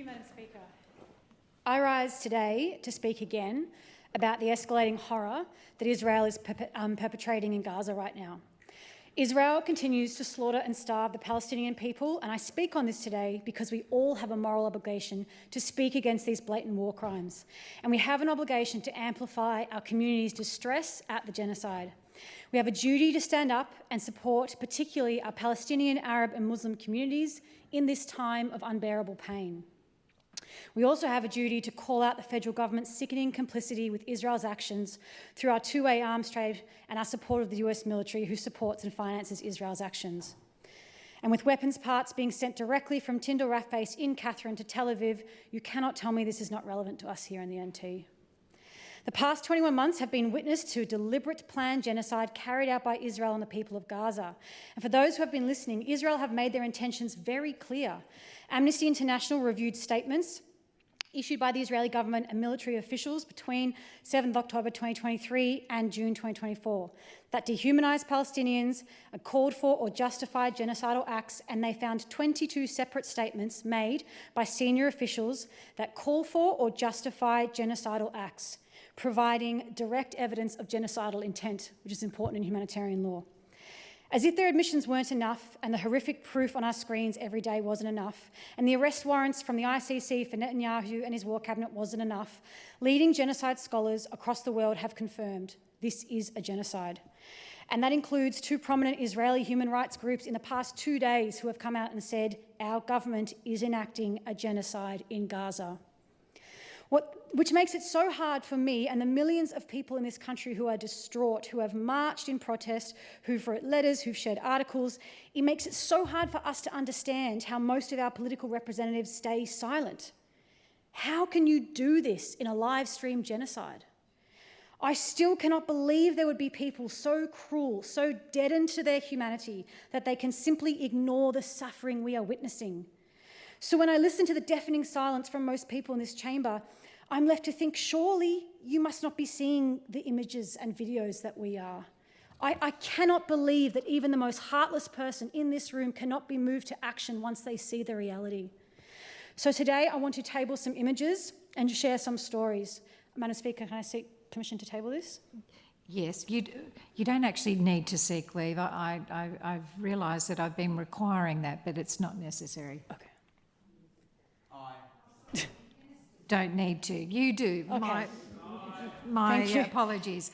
you, Madam Speaker. I rise today to speak again about the escalating horror that Israel is perpetrating in Gaza right now. Israel continues to slaughter and starve the Palestinian people, and I speak on this today because we all have a moral obligation to speak against these blatant war crimes, and we have an obligation to amplify our community's distress at the genocide. We have a duty to stand up and support particularly our Palestinian, Arab and Muslim communities in this time of unbearable pain. We also have a duty to call out the federal government's sickening complicity with Israel's actions through our two-way arms trade and our support of the US military, who supports and finances Israel's actions. And with weapons parts being sent directly from Tyndall RAF base in Katherine to Tel Aviv, you cannot tell me this is not relevant to us here in the NT. The past 21 months have been witness to a deliberate planned genocide carried out by Israel on the people of Gaza. And for those who have been listening, Israel have made their intentions very clear. Amnesty International reviewed statements issued by the Israeli government and military officials between 7th October 2023 and June 2024 that dehumanised Palestinians, called for or justified genocidal acts, and they found 22 separate statements made by senior officials that call for or justify genocidal acts, providing direct evidence of genocidal intent, which is important in humanitarian law. As if their admissions weren't enough and the horrific proof on our screens every day wasn't enough, and the arrest warrants from the ICC for Netanyahu and his war cabinet wasn't enough, leading genocide scholars across the world have confirmed this is a genocide. And that includes two prominent Israeli human rights groups in the past 2 days who have come out and said our government is enacting a genocide in Gaza. Which makes it so hard for me and the millions of people in this country who are distraught, who have marched in protest, who've wrote letters, who've shared articles. It makes it so hard for us to understand how most of our political representatives stay silent. How can you do this in a live stream genocide? I still cannot believe there would be people so cruel, so deadened to their humanity that they can simply ignore the suffering we are witnessing. So when I listen to the deafening silence from most people in this chamber, I'm left to think, surely you must not be seeing the images and videos that we are. I cannot believe that even the most heartless person in this room cannot be moved to action once they see the reality. So today I want to table some images and share some stories. Madam Speaker, can I seek permission to table this? Yes, you don't actually need to seek leave. I've realised that I've been requiring that, but it's not necessary. Okay. Don't need to. You do. Okay. My apologies.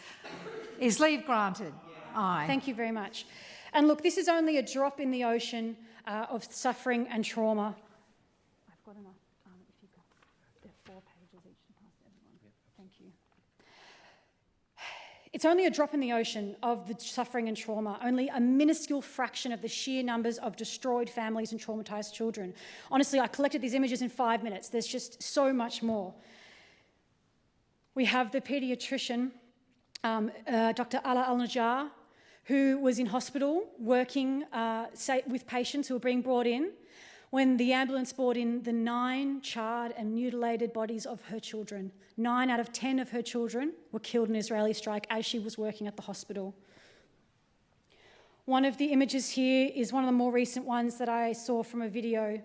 Is leave granted? Aye. Thank you very much. And look, this is only a drop in the ocean of suffering and trauma. I've got enough. If you could, there are 4 pages each to pass to everyone. Thank you. It's only a drop in the ocean of the suffering and trauma, only a minuscule fraction of the sheer numbers of destroyed families and traumatised children. Honestly, I collected these images in 5 minutes. There's just so much more. We have the paediatrician, Dr. Ala Al-Najjar, who was in hospital working with patients who were being brought in when the ambulance brought in the 9 charred and mutilated bodies of her children. 9 out of 10 of her children were killed in an Israeli strike as she was working at the hospital. One of the images here is one of the more recent ones that I saw from a video.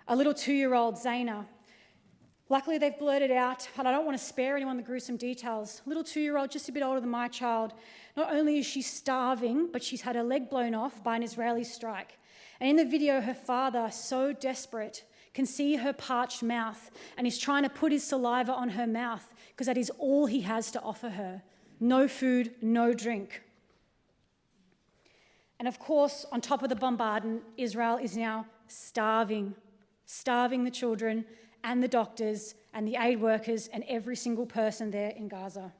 A little 2-year-old, Zaina. Luckily, they've blurted out, but I don't want to spare anyone the gruesome details. Little 2-year-old, just a bit older than my child. Not only is she starving, but she's had her leg blown off by an Israeli strike. And in the video, her father, so desperate, can see her parched mouth and is trying to put his saliva on her mouth because that is all he has to offer her. No food, no drink. And of course, on top of the bombardment, Israel is now starving the children and the doctors and the aid workers and every single person there in Gaza.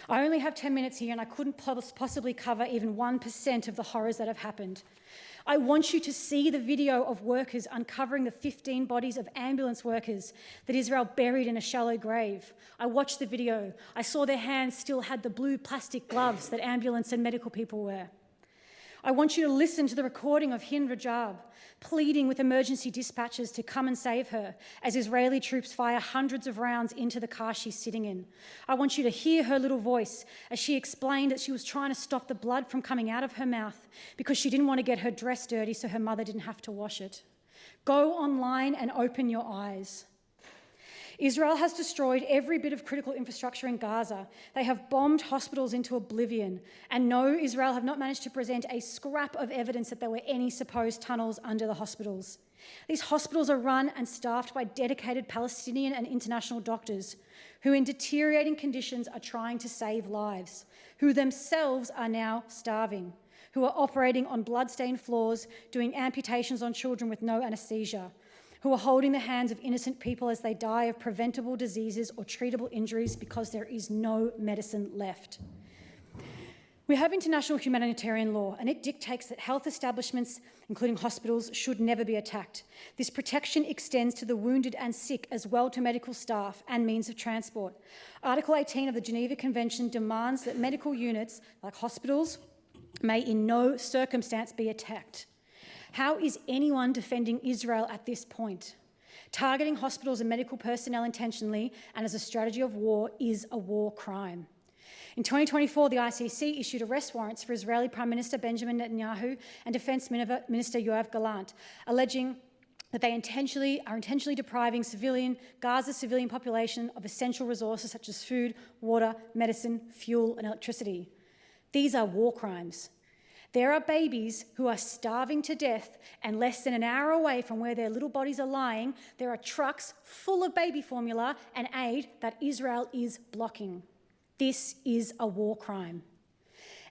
I only have 10 minutes here and I couldn't possibly cover even 1% of the horrors that have happened. I want you to see the video of workers uncovering the 15 bodies of ambulance workers that Israel buried in a shallow grave. I watched the video. I saw their hands still had the blue plastic gloves that ambulance and medical people wear. I want you to listen to the recording of Hind Rajab pleading with emergency dispatchers to come and save her as Israeli troops fire hundreds of rounds into the car she's sitting in. I want you to hear her little voice as she explained that she was trying to stop the blood from coming out of her mouth because she didn't want to get her dress dirty so her mother didn't have to wash it. Go online and open your eyes. Israel has destroyed every bit of critical infrastructure in Gaza. They have bombed hospitals into oblivion. And no, Israel have not managed to present a scrap of evidence that there were any supposed tunnels under the hospitals. These hospitals are run and staffed by dedicated Palestinian and international doctors who in deteriorating conditions are trying to save lives, who themselves are now starving, who are operating on blood-stained floors, doing amputations on children with no anaesthesia, who are holding the hands of innocent people as they die of preventable diseases or treatable injuries because there is no medicine left. We have international humanitarian law, and it dictates that health establishments, including hospitals, should never be attacked. This protection extends to the wounded and sick, as well to medical staff and means of transport. Article 18 of the Geneva Convention demands that medical units, like hospitals, may in no circumstance be attacked. How is anyone defending Israel at this point? Targeting hospitals and medical personnel intentionally and as a strategy of war is a war crime. In 2024, the ICC issued arrest warrants for Israeli Prime Minister Benjamin Netanyahu and Defence Minister Yoav Gallant, alleging that they are intentionally depriving Gaza's civilian population of essential resources such as food, water, medicine, fuel and electricity. These are war crimes. There are babies who are starving to death, and less than an hour away from where their little bodies are lying, there are trucks full of baby formula and aid that Israel is blocking. This is a war crime.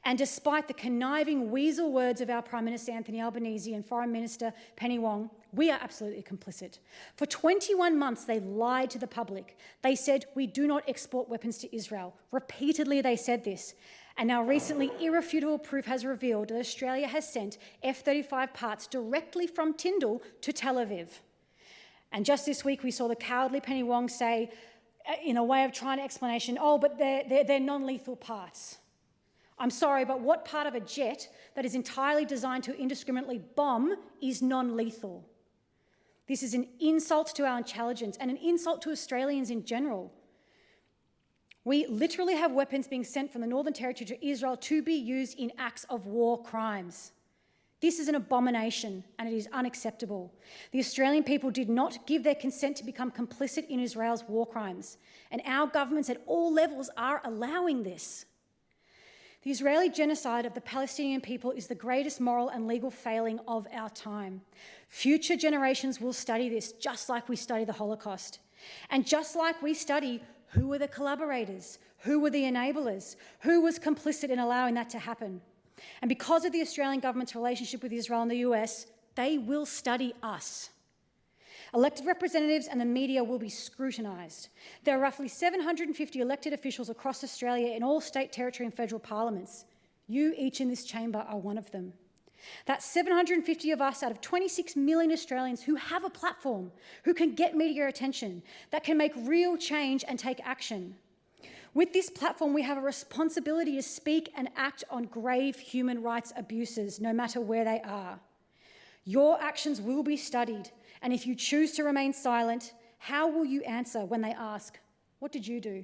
And despite the conniving weasel words of our Prime Minister Anthony Albanese and Foreign Minister Penny Wong, we are absolutely complicit. For 21 months, they lied to the public. They said, we do not export weapons to Israel. Repeatedly, they said this. And now recently, irrefutable proof has revealed that Australia has sent F-35 parts directly from Tyndall to Tel Aviv. And just this week, we saw the cowardly Penny Wong say, in a way of trying to explanation, oh, but they're non-lethal parts. I'm sorry, but what part of a jet that is entirely designed to indiscriminately bomb is non-lethal? This is an insult to our intelligence and an insult to Australians in general. We literally have weapons being sent from the Northern Territory to Israel to be used in acts of war crimes. This is an abomination and it is unacceptable. The Australian people did not give their consent to become complicit in Israel's war crimes, and our governments at all levels are allowing this. The Israeli genocide of the Palestinian people is the greatest moral and legal failing of our time. Future generations will study this just like we study the Holocaust. And just like we study who were the collaborators, who were the enablers, who was complicit in allowing that to happen. And because of the Australian government's relationship with Israel and the US, they will study us. Elected representatives and the media will be scrutinised. There are roughly 750 elected officials across Australia in all state, territory and federal parliaments. You, each in this chamber, are one of them. That's 750 of us out of 26 million Australians who have a platform, who can get media attention, that can make real change and take action. With this platform, we have a responsibility to speak and act on grave human rights abuses, no matter where they are. Your actions will be studied, and if you choose to remain silent, how will you answer when they ask, what did you do?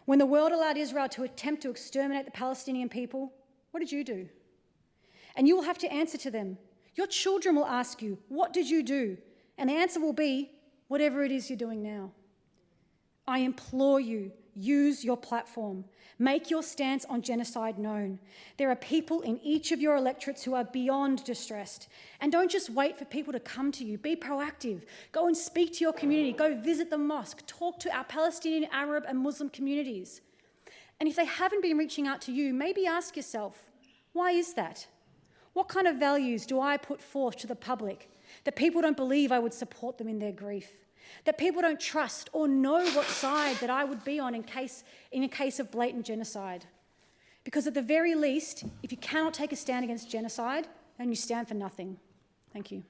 When the world allowed Israel to attempt to exterminate the Palestinian people, what did you do? And you will have to answer to them. Your children will ask you, what did you do? And the answer will be, whatever it is you're doing now. I implore you, use your platform. Make your stance on genocide known. There are people in each of your electorates who are beyond distressed. And don't just wait for people to come to you. Be proactive. Go and speak to your community. Go visit the mosque. Talk to our Palestinian, Arab and Muslim communities. And if they haven't been reaching out to you, maybe ask yourself, why is that? What kind of values do I put forth to the public that people don't believe I would support them in their grief? That people don't trust or know what side that I would be on in a case of blatant genocide. Because at the very least, if you cannot take a stand against genocide, then you stand for nothing. Thank you.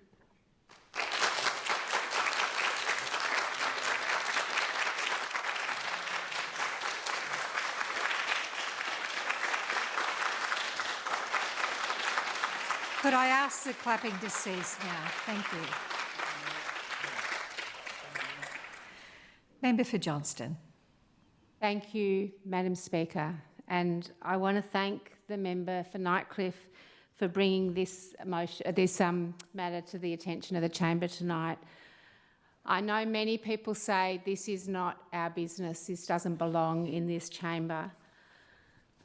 Could I ask the clapping to cease now? Thank you. Member for Johnston. Thank you, Madam Speaker. And I want to thank the member for Nightcliff for bringing this matter to the attention of the chamber tonight. I know many people say this is not our business, this doesn't belong in this chamber.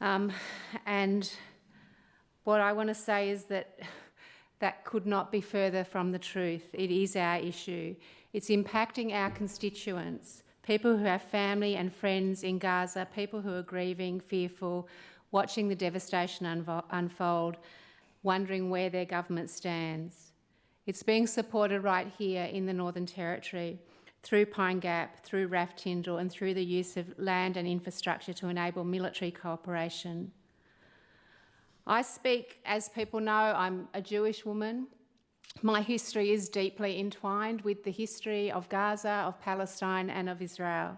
And what I want to say is that that could not be further from the truth. It is our issue. It's impacting our constituents, people who have family and friends in Gaza, people who are grieving, fearful, watching the devastation unfold, wondering where their government stands. It's being supported right here in the Northern Territory through Pine Gap, through RAF Tyndall and through the use of land and infrastructure to enable military cooperation. I speak, as people know, I'm a Jewish woman. My history is deeply entwined with the history of Gaza, of Palestine and of Israel.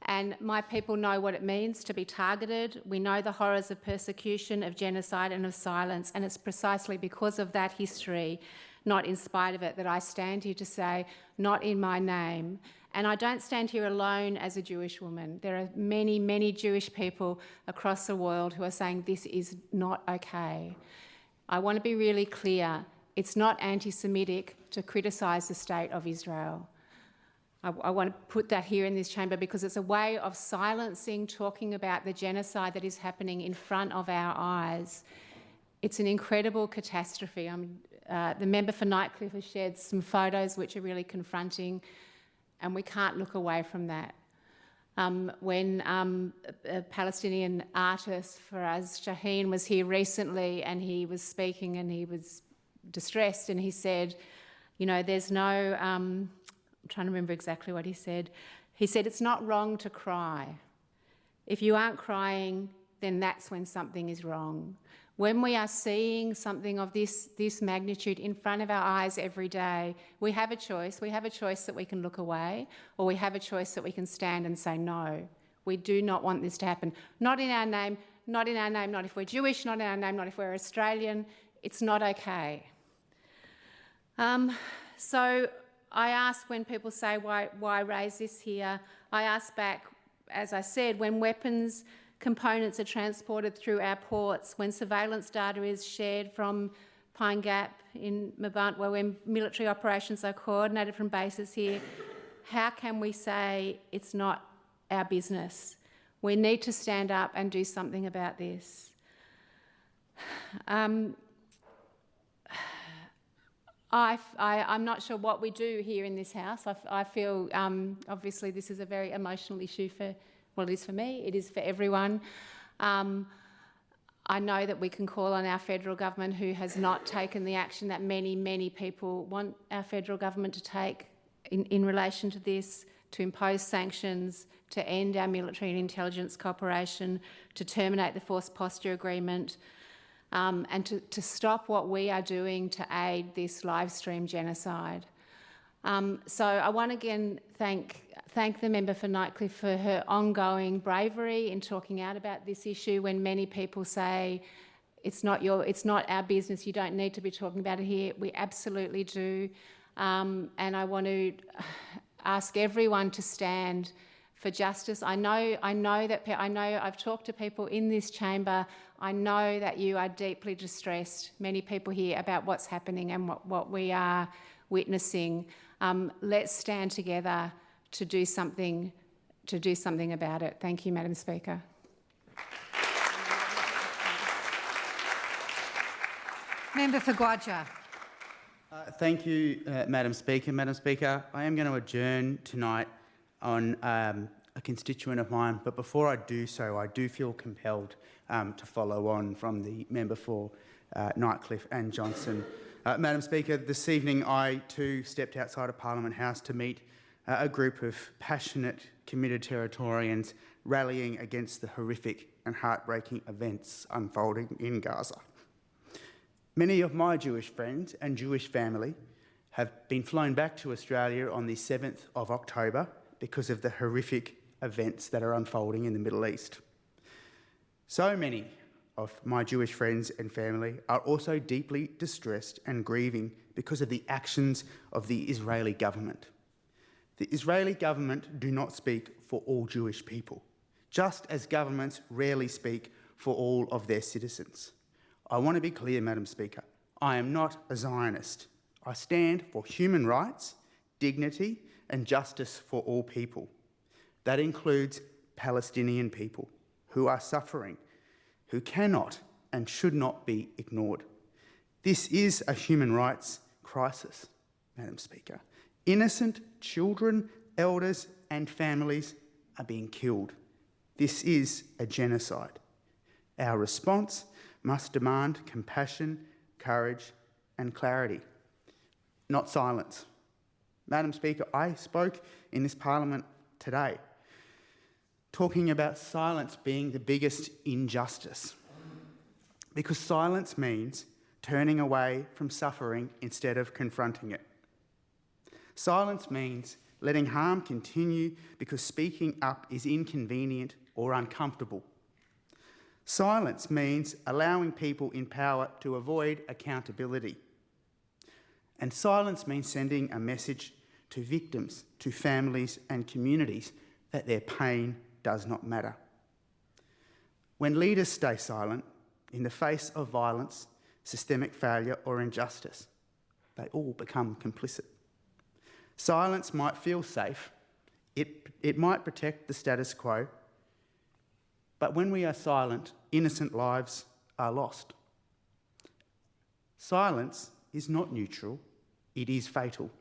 And my people know what it means to be targeted. We know the horrors of persecution, of genocide and of silence, and it's precisely because of that history, not in spite of it, that I stand here to say, not in my name. And I don't stand here alone as a Jewish woman. There are many, many Jewish people across the world who are saying this is not okay. I want to be really clear. It's not anti-Semitic to criticise the state of Israel. I want to put that here in this chamber because it's a way of silencing talking about the genocide that is happening in front of our eyes. It's an incredible catastrophe. The member for Nightcliff has shared some photos which are really confronting, and we can't look away from that. When a Palestinian artist, Faraz Shaheen, was here recently and he was speaking and he was distressed and he said, you know, there's no... I'm trying to remember exactly what he said. He said, it's not wrong to cry. If you aren't crying, then that's when something is wrong. When we are seeing something of this magnitude in front of our eyes every day, we have a choice. We have a choice that we can look away, or we have a choice that we can stand and say, no, we do not want this to happen. Not in our name, not in our name, not if we're Jewish, not in our name, not if we're Australian. It's not okay. So I ask when people say, why raise this here? I ask back, as I said, when weapons components are transported through our ports, when surveillance data is shared from Pine Gap in Mabant, where military operations are coordinated from bases here, how can we say it's not our business? We need to stand up and do something about this. I'm not sure what we do here in this House. I feel, obviously, this is a very emotional issue for, well, it is for me, it is for everyone. I know that we can call on our federal government, who has not taken the action that many, many people want our federal government to take in relation to this, to impose sanctions, to end our military and intelligence cooperation, to terminate the forced posture agreement, and to stop what we are doing to aid this live stream genocide. So I want to again thank the member for Nightcliff for her ongoing bravery in talking out about this issue when many people say it's not our business, you don't need to be talking about it here. We absolutely do. And I want to ask everyone to stand for justice. I know I've talked to people in this chamber. I know that you are deeply distressed, many people here, about what's happening and what we are witnessing. Let's stand together to do something about it. Thank you, Madam Speaker. Member for Gwadja. Thank you, Madam Speaker. Madam Speaker, I am going to adjourn tonight on a constituent of mine, but before I do so, I do feel compelled to follow on from the member for Nightcliff and Johnson. Madam Speaker, this evening I too stepped outside of Parliament House to meet a group of passionate, committed Territorians rallying against the horrific and heartbreaking events unfolding in Gaza. Many of my Jewish friends and Jewish family have been flown back to Australia on the 7th of October because of the horrific events that are unfolding in the Middle East. So many of my Jewish friends and family are also deeply distressed and grieving because of the actions of the Israeli government. The Israeli government do not speak for all Jewish people, just as governments rarely speak for all of their citizens. I want to be clear, Madam Speaker. I am not a Zionist. I stand for human rights, dignity and justice for all people. That includes Palestinian people who are suffering, who cannot and should not be ignored. This is a human rights crisis, Madam Speaker. Innocent children, elders and families are being killed. This is a genocide. Our response must demand compassion, courage and clarity, not silence. Madam Speaker, I spoke in this Parliament today talking about silence being the biggest injustice, because silence means turning away from suffering instead of confronting it. Silence means letting harm continue because speaking up is inconvenient or uncomfortable. Silence means allowing people in power to avoid accountability. And silence means sending a message to victims, to families and communities that their pain does not matter. When leaders stay silent in the face of violence, systemic failure or injustice, they all become complicit. Silence might feel safe, it might protect the status quo, but when we are silent, innocent lives are lost. Silence is not neutral, it is fatal.